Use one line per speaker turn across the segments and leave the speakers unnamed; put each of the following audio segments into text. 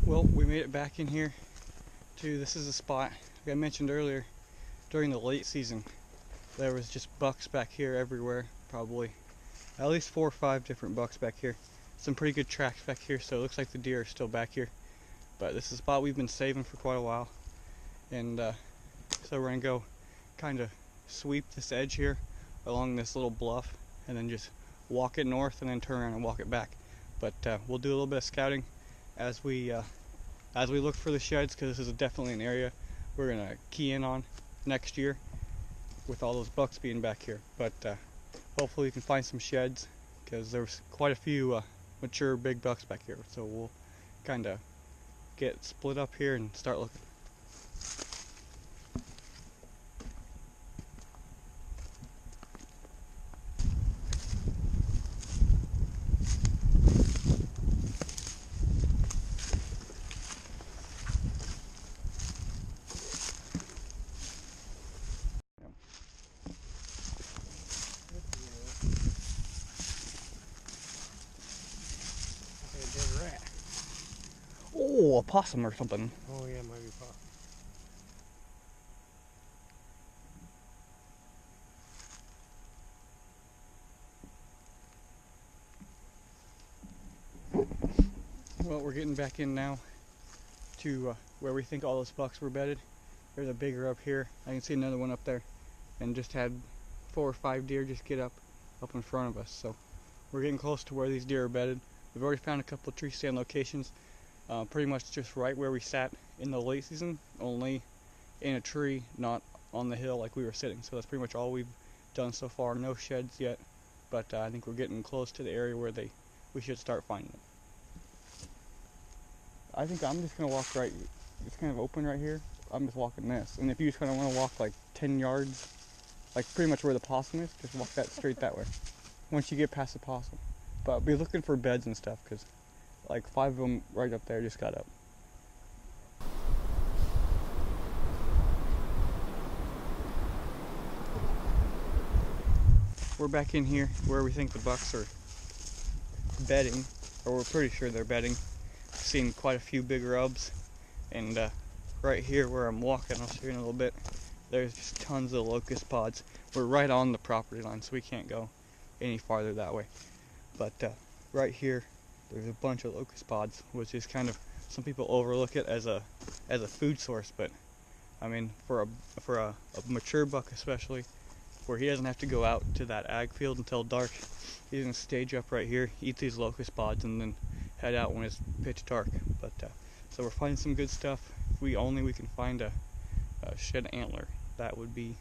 Well, we made it back in here to, this is a spot, like I mentioned earlier, during the late season, there was just bucks back here everywhere, probably at least 4 or 5 different bucks back here. Some pretty good tracks back here, so it looks like the deer are still back here. But this is a spot we've been saving for quite a while. And so we're gonna go kind of sweep this edge here along this little bluff and then just walk it north and then turn around and walk it back. But we'll do a little bit of scouting as we look for the sheds, because this is definitely an area we're gonna key in on next year with all those bucks being back here. But hopefully we can find some sheds, because there's quite a few mature big bucks back here. So we'll kind of get split up here and start looking. Oh, a possum or something.
Oh yeah, might be possum.
Well, we're getting back in now to where we think all those bucks were bedded. There's a bigger up here. I can see another one up there, and just had 4 or 5 deer just get up in front of us. So we're getting close to where these deer are bedded. We've already found a couple of tree stand locations, pretty much just right where we sat in the late season, only in a tree, not on the hill like we were sitting. So that's pretty much all we've done so far. No sheds yet, but I think we're getting close to the area where we should start finding them. I think I'm just gonna walk right. It's kind of open right here. I'm just walking this, and if you just kind of want to walk like 10 yards, like pretty much where the possum is, just walk that straight that way. Once you get past the possum, but be looking for beds and stuff, because like 5 of them right up there just got up. We're back in here where we think the bucks are bedding, or we're pretty sure they're bedding. Seen quite a few big rubs, and right here where I'm walking, I'll show you in a little bit, there's just tons of locust pods. We're right on the property line, so we can't go any farther that way. But right here, there's a bunch of locust pods, which is kind of, some people overlook it as a food source, but I mean, for a mature buck especially, where he doesn't have to go out to that ag field until dark, he's gonna stage up right here, eat these locust pods, and then head out when it's pitch dark. But so we're finding some good stuff. If we can find a shed antler, that would be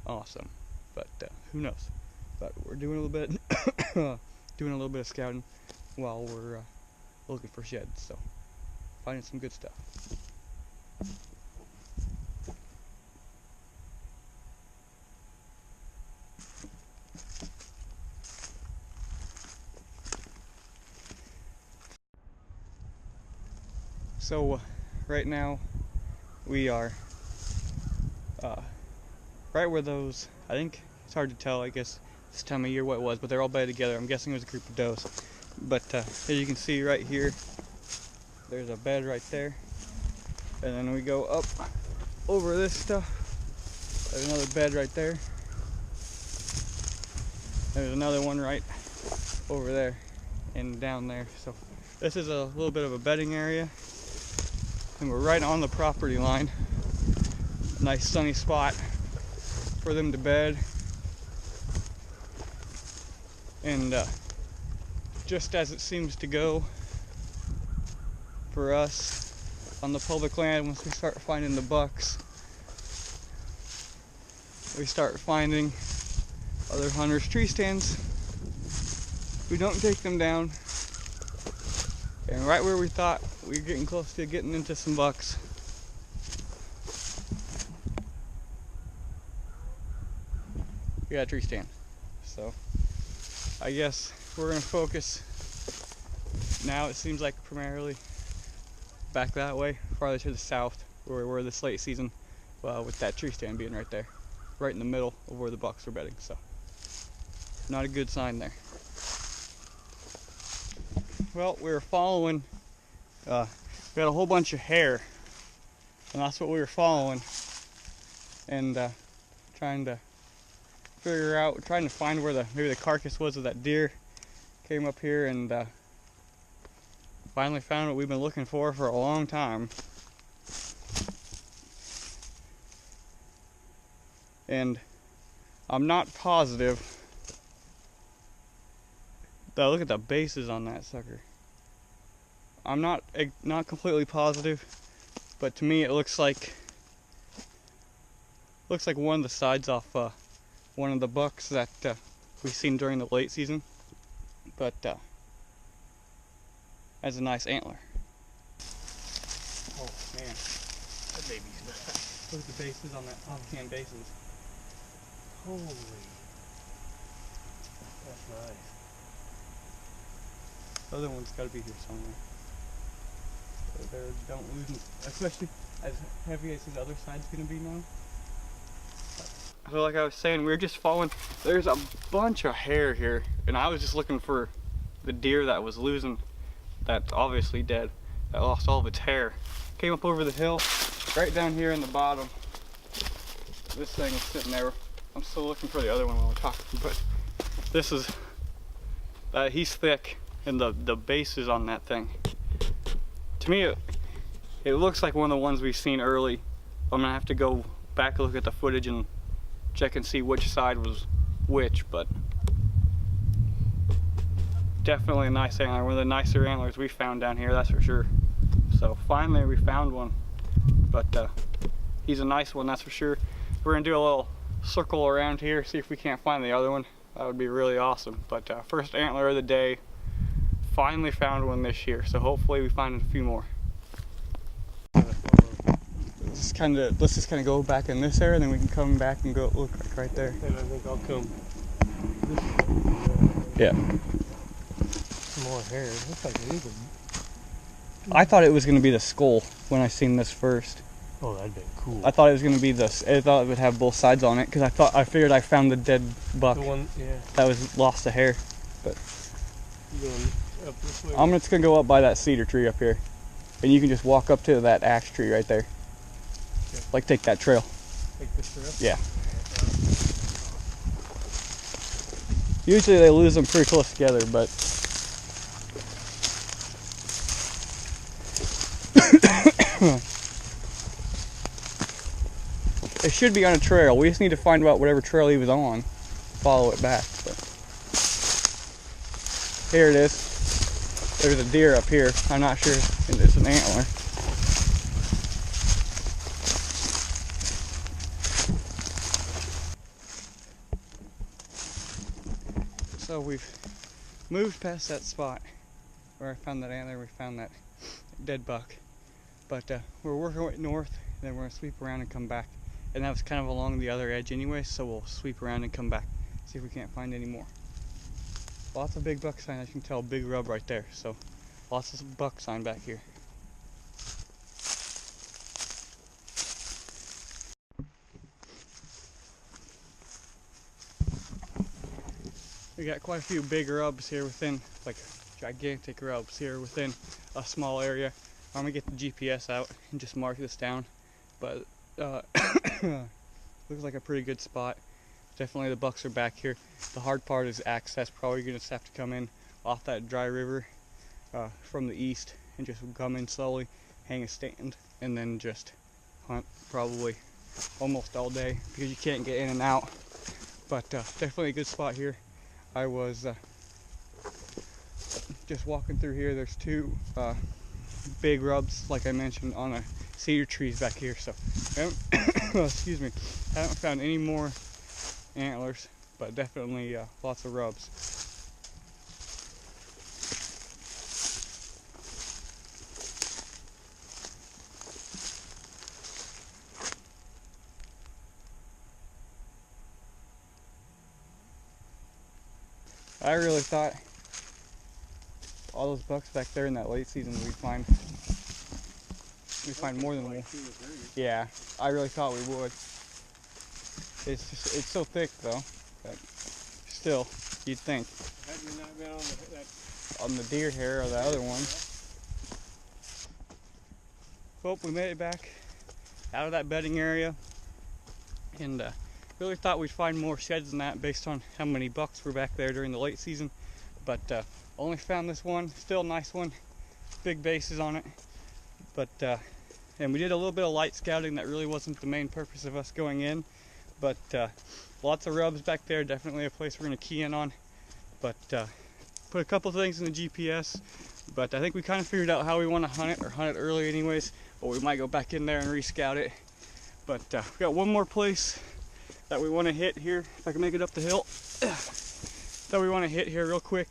awesome. But who knows? But we're doing a little bit doing a little bit of scouting while we're looking for sheds. So finding some good stuff. So right now we are right where those, I think it's hard to tell, I guess this time of year what it was, but they're all bedded together. I'm guessing it was a group of does. But as you can see right here, there's a bed right there, and then we go up over this stuff, there's another bed right there, there's another one right over there and down there. So this is a little bit of a bedding area, and we're right on the property line. Nice sunny spot for them to bed. And just as it seems to go for us on the public land, once we start finding the bucks, we start finding other hunters' tree stands. We don't take them down. And right where we thought we were getting close to getting into some bucks, we got a tree stand. So I guess we're gonna focus now, it seems like, primarily back that way, farther to the south, where we were this late season, with that tree stand being right there, right in the middle of where the bucks were bedding. So not a good sign there. Well, we were following we got a whole bunch of hair, and that's what we were following, and trying to find where maybe the carcass was of that deer. Came up here and finally found what we've been looking for a long time. And I'm not positive. Though, look at the bases on that sucker. I'm not completely positive, but to me it looks like one of the sides off one of the bucks that we've seen during the late season. But has a nice antler. Oh man, that baby's nice. Look at the bases on that top can bases. Holy, that's nice. The other one's got to be here somewhere. So don't lose them, especially as heavy as his other side's gonna be now. So like I was saying, we were just following. There's a bunch of hair here, and I was just looking for the deer that was losing. That's obviously dead. That lost all of its hair. Came up over the hill, right down here in the bottom. This thing is sitting there. I'm still looking for the other one while we're talking, but this is, he's thick, and the bases on that thing. To me, it looks like one of the ones we've seen early. I'm gonna have to go back and look at the footage and check and see which side was which, but definitely a nice antler. One of the nicer antlers we found down here, that's for sure. So finally we found one, but he's a nice one, that's for sure. We're gonna do a little circle around here, see if we can't find the other one. That would be really awesome. But first antler of the day, finally found one this year, so hopefully we find a few more. Let's just kind of go back in this area, and then we can come back and go look right there.
And I think I'll come this way.
Yeah.
Some more hair. It looks like it is.
I thought it was going to be the skull when I seen this first.
Oh, that'd be cool.
I thought it was going to be this. I thought it would have both sides on it, because I figured I found the dead buck.
The one, yeah.
That was lost the hair. But
You going up this way?
I'm just going to go up by that cedar tree up here, and you can just walk up to that ash tree right there.
Okay.
Like take that trail.
Take this trail?
Yeah. Usually they lose them pretty close together, but it should be on a trail. We just need to find out whatever trail he was on, follow it back. But here it is. There's a deer up here. I'm not sure if it's an antler. So we've moved past that spot where I found that antler, we found that dead buck. But we're working our way north, and then we're going to sweep around and come back. And that was kind of along the other edge anyway, so we'll sweep around and come back, see if we can't find any more. Lots of big buck sign, as you can tell, big rub right there. So lots of buck sign back here. We got quite a few big rubs here within, like gigantic rubs here within a small area. I'm gonna get the GPS out and just mark this down, but looks like a pretty good spot. Definitely the bucks are back here. The hard part is access. Probably gonna just have to come in off that dry river from the east and just come in slowly, hang a stand, and then just hunt probably almost all day because you can't get in and out. But definitely a good spot here. I was just walking through here. There's two big rubs, like I mentioned, on a cedar trees back here. So, excuse me, haven't found any more antlers, but definitely lots of rubs. I really thought all those bucks back there in that late season we'd find more than one. Yeah, I really thought we would. It's so thick though, but still, you'd think.
Had you not been on
On the deer hair or the other one. Well, we made it back out of that bedding area, and really thought we'd find more sheds than that based on how many bucks were back there during the late season, but only found this one. Still a nice one, big bases on it, but and we did a little bit of light scouting. That really wasn't the main purpose of us going in, but lots of rubs back there. Definitely a place we're going to key in on, but put a couple things in the GPS, but I think we kind of figured out how we want to hunt it, or hunt it early anyways, but we might go back in there and re-scout it. But we got one more place that we want to hit here, if I can make it up the hill, that we want to hit here real quick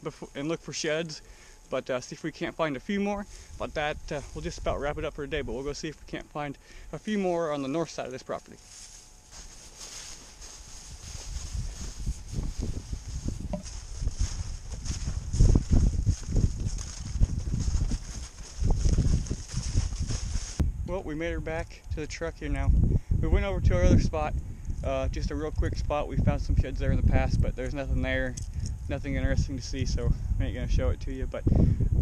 before, and look for sheds, but see if we can't find a few more. But that we'll just about wrap it up for a day, but we'll go see if we can't find a few more on the north side of this property. Well, we made her back to the truck here now. We went over to our other spot, just a real quick spot. We found some sheds there in the past, but there's nothing there, nothing interesting to see, so I ain't gonna show it to you. But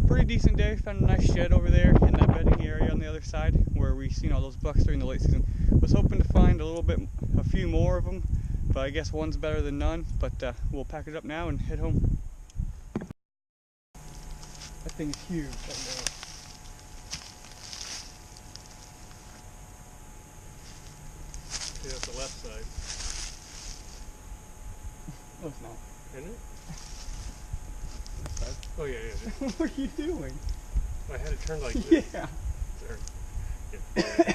pretty decent day. Found a nice shed over there in that bedding area on the other side where we seen all those bucks during the late season. Was hoping to find a few more of them, but I guess one's better than none. But we'll pack it up now and head home. That thing's huge.
Yeah, that's the left side.
No, it's not.
Isn't it? Oh yeah, yeah.
What are you doing?
I had it turned like this.
Yeah.
There. Yeah.